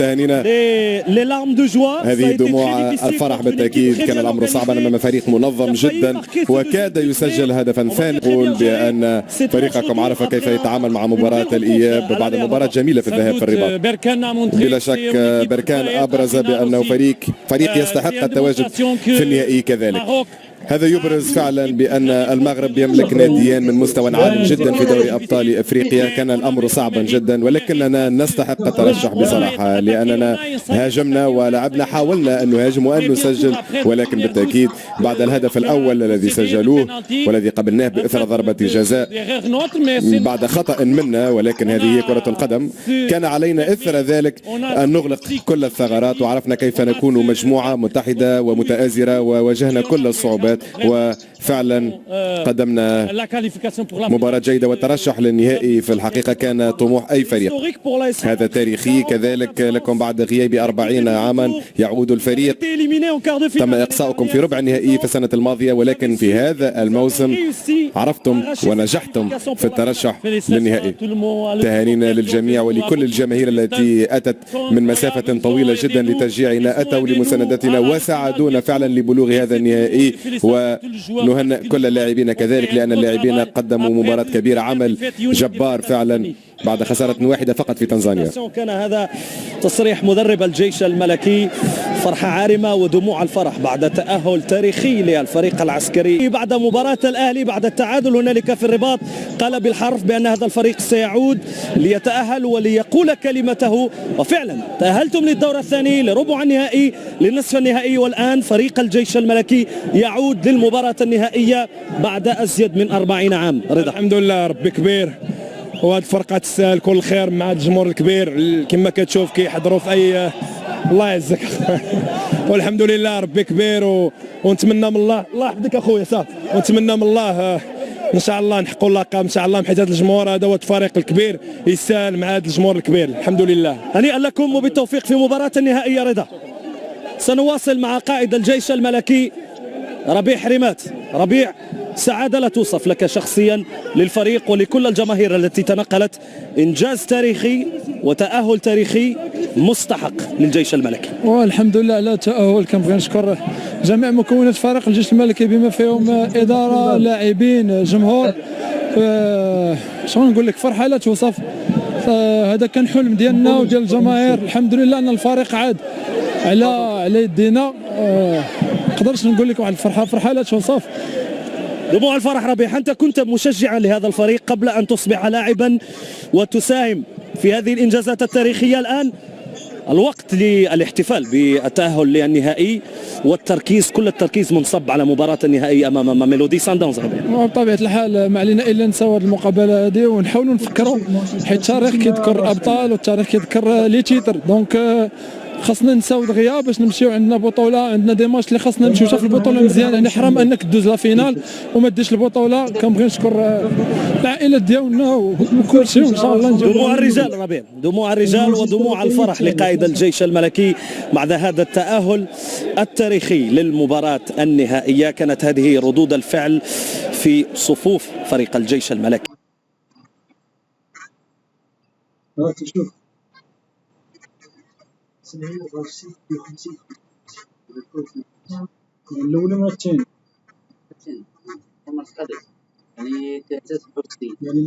تهانينا. هذه دموع الفرح بالتأكيد. كان الأمر صعبا أمام فريق منظم جدا وكاد يسجل هدفا ثاني. يقول بأن فريقكم عرف كيف يتعامل مع مباراة الإياب بعد مباراة جميلة في الذهاب في الرباط. بلا شك بركان أبرز بأنه فريق يستحق التواجد في النهائي كذلك. هذا يبرز فعلا بأن المغرب يملك ناديان من مستوى عال جدا في دوري أبطال إفريقيا. كان الأمر صعبا جدا ولكننا نستحق الترشح بصراحة، لأننا هاجمنا ولعبنا، حاولنا أن نهاجم وأن نسجل، ولكن بالتأكيد بعد الهدف الأول الذي سجلوه والذي قبلناه بإثر ضربة جزاء بعد خطأ منا، ولكن هذه هي كرة القدم، كان علينا إثر ذلك أن نغلق كل الثغرات، وعرفنا كيف نكون مجموعة متحدة ومتآزرة وواجهنا كل الصعوبات، وفعلا قدمنا مباراة جيدة. والترشح للنهائي في الحقيقة كان طموح أي فريق. هذا تاريخي كذلك لكم. بعد غياب 40 عاما يعود الفريق. تم إقصاؤكم في ربع النهائي في السنة الماضية، ولكن في هذا الموسم عرفتم ونجحتم في الترشح للنهائي. تهانينا للجميع ولكل الجماهير التي أتت من مسافة طويلة جدا لتشجيعنا، أتوا لمساندتنا وساعدونا فعلا لبلوغ هذا النهائي. ونهنئ كل اللاعبين كذلك، لأن اللاعبين قدموا مباراة كبيرة، عمل جبار فعلا بعد خسارة واحدة فقط في تنزانيا. كان هذا تصريح مدرب الجيش الملكي، فرحة عارمة ودموع الفرح بعد تأهل تاريخي للفريق العسكري بعد مباراة الأهلي. بعد التعادل هنالك في الرباط قال بالحرف بأن هذا الفريق سيعود ليتأهل وليقول كلمته، وفعلا تأهلتم للدور الثاني، لربع النهائي، للنصف النهائي، والآن فريق الجيش الملكي يعود للمباراة النهائية بعد أزيد من 40 عام. رضا الحمد لله، ربي كبير، وهاد الفرقه تستاهل كل خير مع الجمهور الكبير كما كتشوف كيحضروا في اي. الله يعزك. والحمد لله ربي كبير ونتمنى من الله يحفظك اخويا صافي، ونتمنى من الله ان شاء الله نحققوا اللقب ان شاء الله، حيت هذا الجمهور هذا هو الفريق الكبير يستاهل مع هذا الجمهور الكبير. الحمد لله. هنيئا لكم وبالتوفيق في مباراة النهائية. رضا، سنواصل مع قائد الجيش الملكي ربيع حريمات. ربيع، سعادة لا توصف لك شخصيا، للفريق ولكل الجماهير التي تنقلت. إنجاز تاريخي وتأهل تاريخي مستحق للجيش الملكي. والحمد لله على التأهل. كنبغي نشكر جميع مكونات فريق الجيش الملكي بما فيهم إدارة، لاعبين، جمهور. شنو نقول لك، فرحة لا توصف. هذا كان حلم ديالنا وديال الجماهير. الحمد لله أن الفريق عاد على يدينا. نقدرش نقول لك واحد الفرحة، فرحة لا توصف. دموع الفرح. ربيع، أنت كنت مشجعا لهذا الفريق قبل أن تصبح لاعبا وتساهم في هذه الإنجازات التاريخية. الآن الوقت للاحتفال بالتأهل للنهائي والتركيز، كل التركيز منصب على مباراة النهائي أمام ميلودي سان داونز. بطبيعة الحال ما علينا إلا نساو هذه المقابلة هذه ونحاولوا نفكروا، حيت التاريخ كيذكر أبطال والتاريخ كيذكر لي تيتر. دونك خاصنا نساو دغيا باش نمشيو. عندنا بطوله، عندنا دي ماتش اللي خاصنا نمشيو حتى في البطوله مزيان. يعني حرام انك دوز لا فينال وما ديش البطوله. كنبغي نشكر العائله ديالنا وكل شيء، وان شاء الله نجيو. دموع الرجال ربيع، دموع الرجال ودموع الفرح لقائد الجيش الملكي بعد هذا التأهل التاريخي للمباراة النهائية. كانت هذه ردود الفعل في صفوف فريق الجيش الملكي. الأولى ولا الثانية؟ يعني تهتز بكرسي. يعني